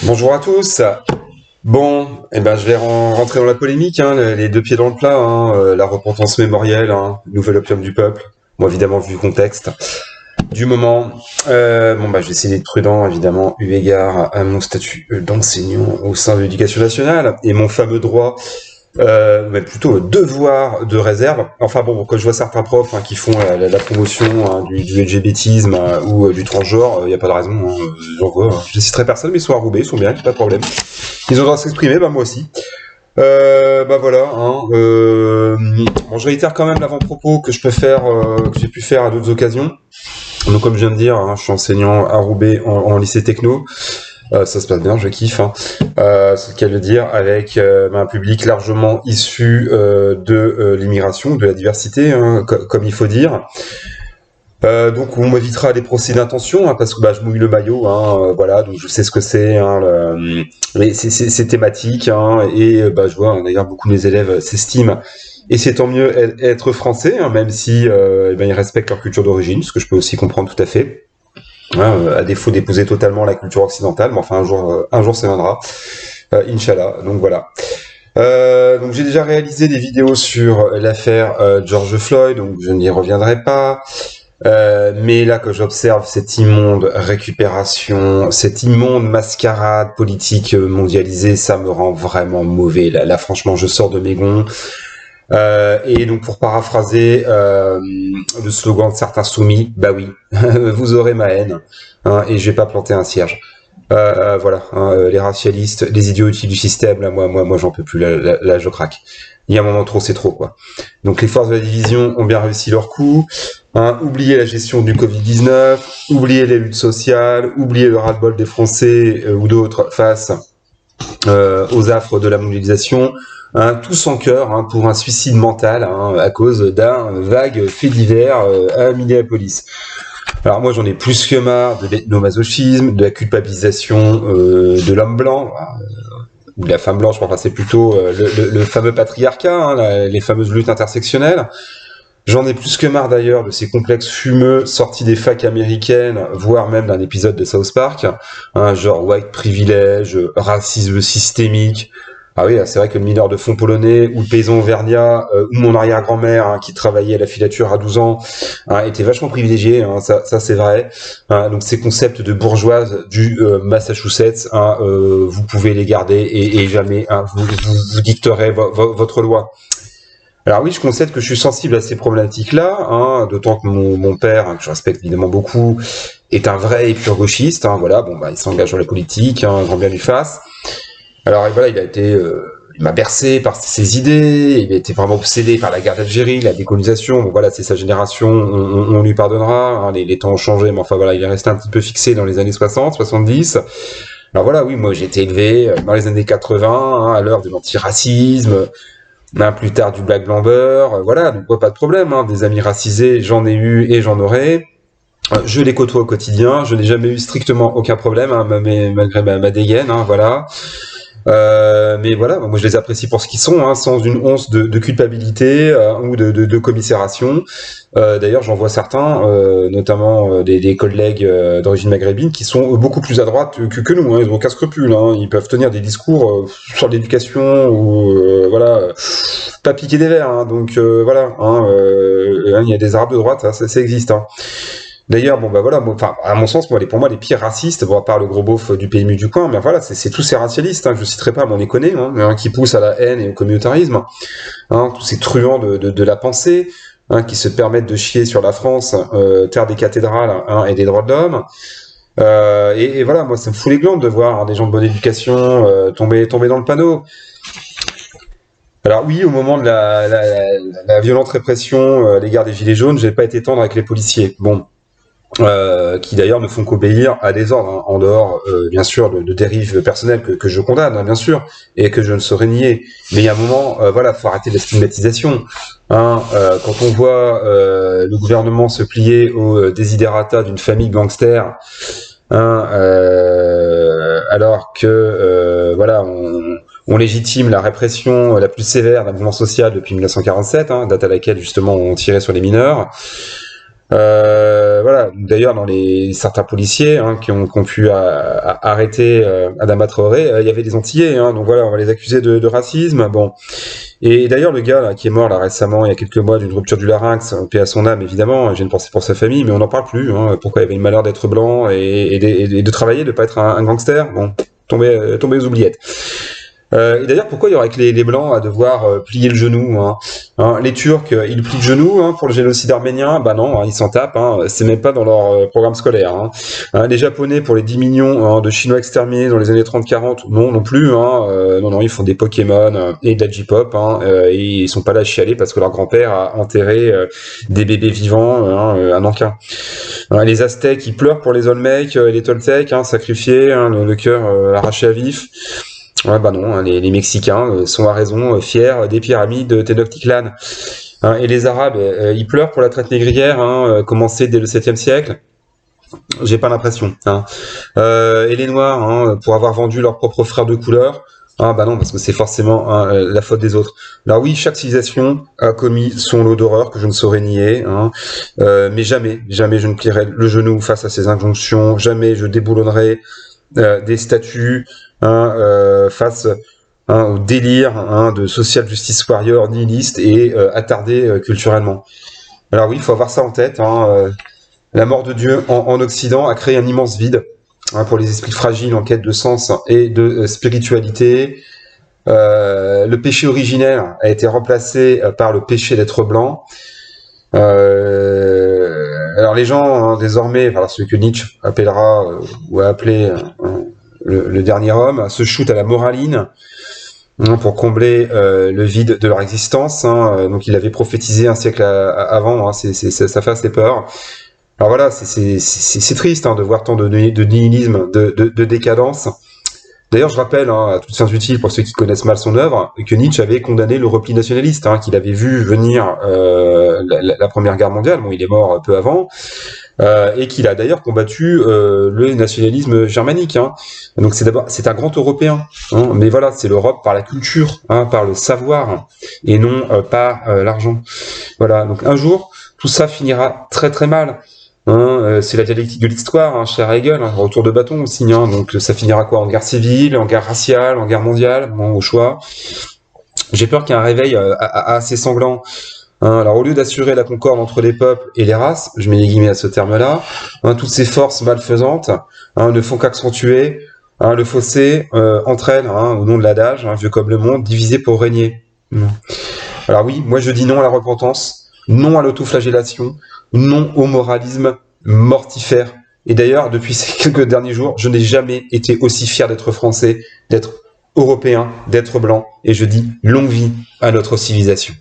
Bonjour à tous. Bon, je vais rentrer dans la polémique, hein, les deux pieds dans le plat, hein, la repentance mémorielle, hein, nouvel opium du peuple. Bon, évidemment, vu le contexte du moment. Je vais essayer d'être prudent, évidemment, eu égard à mon statut d'enseignant au sein de l'éducation nationale et mon fameux droit, mais plutôt devoir de réserve. Enfin bon, quand je vois certains profs qui font la promotion du LGBTisme ou du transgenre, il n'y a pas de raison. J'en vois. Je ne citerai personne, mais ils sont à Roubaix, ils sont bien, pas de problème. Ils ont le droit de s'exprimer, moi aussi. Voilà. Bon, je réitère quand même l'avant-propos que je peux faire, que j'ai pu faire à d'autres occasions. Donc comme je viens de dire, je suis enseignant à Roubaix en lycée techno. Ça se passe bien, je kiffe. C'est le cas de le dire, avec un public largement issu de l'immigration, de la diversité, comme il faut dire. Donc on m'évitera des procès d'intention parce que je mouille le maillot, voilà, donc je sais ce que c'est, c'est thématique, et je vois d'ailleurs beaucoup de mes élèves s'estiment, et c'est tant mieux être français, même si ils respectent leur culture d'origine, ce que je peux aussi comprendre tout à fait, à défaut d'épouser totalement la culture occidentale, mais enfin un jour ça viendra, Inch'Allah, donc voilà. Donc j'ai déjà réalisé des vidéos sur l'affaire George Floyd, donc je n'y reviendrai pas. Mais là, que j'observe cette immonde récupération, cette immonde mascarade politique mondialisée, ça me rend vraiment mauvais. Là, franchement, je sors de mes gonds. Et donc, pour paraphraser le slogan de certains soumis, bah oui, vous aurez ma haine, et je vais pas planter un cierge. Voilà, les racialistes, les idiots utiles du système, là, moi, j'en peux plus. Là, je craque. Il y a un moment trop, c'est trop, quoi. Donc, les forces de la division ont bien réussi leur coup. Oubliez la gestion du Covid-19, oubliez les luttes sociales, oubliez le ras-le-bol des Français ou d'autres face aux affres de la mondialisation. Tout sans cœur pour un suicide mental à cause d'un vague fait divers à Minneapolis. Alors moi j'en ai plus que marre de l'ethnomasochisme, de la culpabilisation de l'homme blanc, ou de la femme blanche, enfin c'est plutôt le fameux patriarcat, les fameuses luttes intersectionnelles. J'en ai plus que marre d'ailleurs de ces complexes fumeux sortis des facs américaines, voire même d'un épisode de South Park, genre white privilege, racisme systémique. Ah oui, c'est vrai que le mineur de fond polonais, ou le paysan auvergnat, ou mon arrière-grand-mère qui travaillait à la filature à 12 ans, était vachement privilégié, ça c'est vrai. Donc ces concepts de bourgeoise du Massachusetts, vous pouvez les garder et jamais vous dicterez votre loi. Alors oui, je concède que je suis sensible à ces problématiques-là, d'autant que mon père, que je respecte évidemment beaucoup, est un vrai et pur gauchiste. Voilà, il s'engage dans la politique, grand bien lui fasse. Alors voilà, il m'a bercé par ses idées, il a été vraiment obsédé par la guerre d'Algérie, la décolonisation. Bon voilà, c'est sa génération, on lui pardonnera. Les temps ont changé, mais enfin voilà, il est resté un petit peu fixé dans les années 60, 70. Alors voilà, oui, moi j'ai été élevé dans les années 80, à l'heure de l'antiracisme. Plus tard du black blamber, voilà, donc pas de problème, des amis racisés, j'en ai eu et j'en aurai. Je les côtoie au quotidien, je n'ai jamais eu strictement aucun problème, malgré ma dégaine, voilà. Mais voilà, moi je les apprécie pour ce qu'ils sont, sans une once de culpabilité ou de commisération. D'ailleurs, j'en vois certains, notamment des collègues d'origine maghrébine, qui sont beaucoup plus à droite que nous. Ils n'ont aucun scrupule. Ils peuvent tenir des discours sur l'éducation ou voilà, pas piquer des verres. Donc voilà, il y a des arabes de droite, ça existe. D'ailleurs, voilà, à mon sens, pour moi, les pires racistes, à part le gros beauf du PMU du coin, mais voilà, c'est tous ces racialistes, je citerai pas, mais on les connaît, qui poussent à la haine et au communautarisme, tous ces truands de la pensée, qui se permettent de chier sur la France, terre des cathédrales, et des droits de l'homme. Et voilà, moi, ça me fout les glandes de voir des gens de bonne éducation tomber dans le panneau. Alors oui, au moment de la violente répression à l'égard des Gilets jaunes, j'ai pas été tendre avec les policiers. Bon. Qui d'ailleurs ne font qu'obéir à des ordres, en dehors bien sûr de dérives personnelles que je condamne, bien sûr, et que je ne saurais nier. Mais il y a un moment, voilà, faut arrêter la stigmatisation. Quand on voit le gouvernement se plier aux desiderata d'une famille gangster, alors que voilà, on légitime la répression la plus sévère d'un mouvement social depuis 1947, date à laquelle justement on tirait sur les mineurs. Voilà. D'ailleurs, dans certains policiers qui ont pu arrêter Adama Traoré, il y avait des Antillais. Donc voilà, on va les accuser de racisme. Bon. Et d'ailleurs, le gars là, qui est mort là récemment, il y a quelques mois, d'une rupture du larynx, paix à son âme, évidemment. J'ai une pensée pour sa famille, mais on n'en parle plus. Pourquoi il avait le malheur d'être blanc et de travailler, de pas être un gangster. Bon, tombé aux oubliettes. Et d'ailleurs, pourquoi il y aurait que les Blancs à devoir plier le genou Les Turcs, ils plient le genou pour le génocide arménien. Bah non, ils s'en tapent. C'est même pas dans leur programme scolaire. Les Japonais, pour les 10 millions de Chinois exterminés dans les années 30-40, non plus. Non, ils font des Pokémon et de la J-pop. Et ils sont pas là à chialer parce que leur grand-père a enterré des bébés vivants à Nankin. Les Aztèques, ils pleurent pour les Olmecs et les Toltecs, sacrifiés, le cœur arraché à vif. Ouais, bah non, les Mexicains sont à raison fiers des pyramides de Tenochtitlan. Et les Arabes, ils pleurent pour la traite négrière, commencée dès le 7e siècle. J'ai pas l'impression. Et les Noirs, pour avoir vendu leurs propres frères de couleur. Bah non, parce que c'est forcément la faute des autres. Alors oui, chaque civilisation a commis son lot d'horreur que je ne saurais nier, mais jamais je ne plierai le genou face à ces injonctions, jamais je déboulonnerai des statues face au délire de social justice warrior nihiliste et attardé culturellement. Alors oui, il faut avoir ça en tête. La mort de Dieu en Occident a créé un immense vide pour les esprits fragiles en quête de sens et de spiritualité. Le péché originel a été remplacé par le péché d'être blanc. Alors les gens, désormais, voilà, ce que Nietzsche appellera ou a appelé le dernier homme, se shoot à la moraline pour combler le vide de leur existence. Donc il avait prophétisé un siècle avant, ça fait assez peur. Alors voilà, c'est triste de voir tant de nihilisme, de décadence. D'ailleurs, je rappelle, à toutes fins utiles pour ceux qui connaissent mal son œuvre, que Nietzsche avait condamné le repli nationaliste, qu'il avait vu venir la Première Guerre mondiale. Bon, il est mort peu avant. Et qu'il a d'ailleurs combattu le nationalisme germanique. Donc c'est un grand Européen. Mais voilà, c'est l'Europe par la culture, par le savoir, et non par l'argent. Voilà. Donc un jour, tout ça finira très très mal. C'est la dialectique de l'histoire, cher Hegel, retour de bâton aussi. Donc ça finira quoi? En guerre civile, en guerre raciale, en guerre mondiale, au choix. J'ai peur qu'il y ait un réveil assez sanglant. Alors au lieu d'assurer la concorde entre les peuples et les races, je mets les guillemets à ce terme-là, toutes ces forces malfaisantes ne font qu'accentuer le fossé entre elles, au nom de l'adage, vieux comme le monde, divisé pour régner. Alors oui, moi je dis non à la repentance, non à l'autoflagellation, non au moralisme mortifère. Et d'ailleurs, depuis ces quelques derniers jours, je n'ai jamais été aussi fier d'être français, d'être européen, d'être blanc, et je dis longue vie à notre civilisation.